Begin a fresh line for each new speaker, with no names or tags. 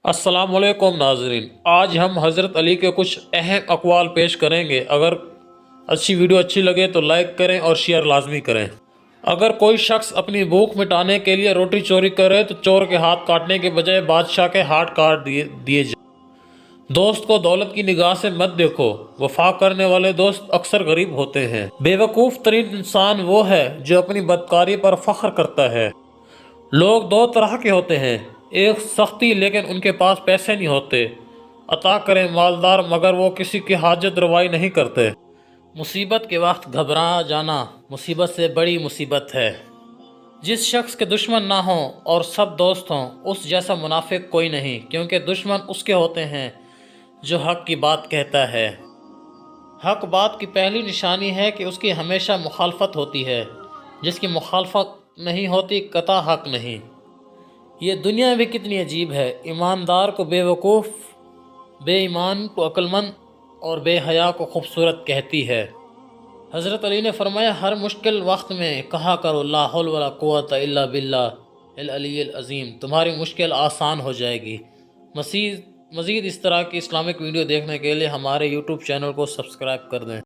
السلام علیکم ناظرین، آج ہم حضرت علی کے کچھ اہم اقوال پیش کریں گے۔ اگر ویڈیو اچھی لگے تو لائک کریں اور شیئر لازمی کریں۔ اگر کوئی شخص اپنی بھوک مٹانے کے لیے روٹی چوری کرے تو چور کے ہاتھ کاٹنے کے بجائے بادشاہ کے ہاتھ کاٹ دیے جائیں۔ دوست کو دولت کی نگاہ سے مت دیکھو، وفا کرنے والے دوست اکثر غریب ہوتے ہیں۔ بے وقوف ترین انسان وہ ہے جو اپنی بدکاری پر فخر کرتا ہے۔ لوگ دو طرح کے ہوتے ہیں، ایک سختی لیکن ان کے پاس پیسے نہیں ہوتے، عطا کریں مالدار مگر وہ کسی کی حاجت روائی نہیں کرتے۔ مصیبت کے وقت گھبرا جانا مصیبت سے بڑی مصیبت ہے۔ جس شخص کے دشمن نہ ہوں اور سب دوست ہوں اس جیسا منافق کوئی نہیں، کیونکہ دشمن اس کے ہوتے ہیں جو حق کی بات کہتا ہے۔ حق بات کی پہلی نشانی ہے کہ اس کی ہمیشہ مخالفت ہوتی ہے، جس کی مخالفت نہیں ہوتی قطع حق نہیں۔ یہ دنیا بھی کتنی عجیب ہے، ایماندار کو بے وقوف، بے ایمان کو عقل مند اور بے حیا کو خوبصورت کہتی ہے۔ حضرت علی نے فرمایا، ہر مشکل وقت میں کہا کرو لا حول ولا قوت الا باللہ العلی العظیم، تمہاری مشکل آسان ہو جائے گی۔ مزید اس طرح کی اسلامک ویڈیو دیکھنے کے لیے ہمارے یوٹیوب چینل کو سبسکرائب کر دیں۔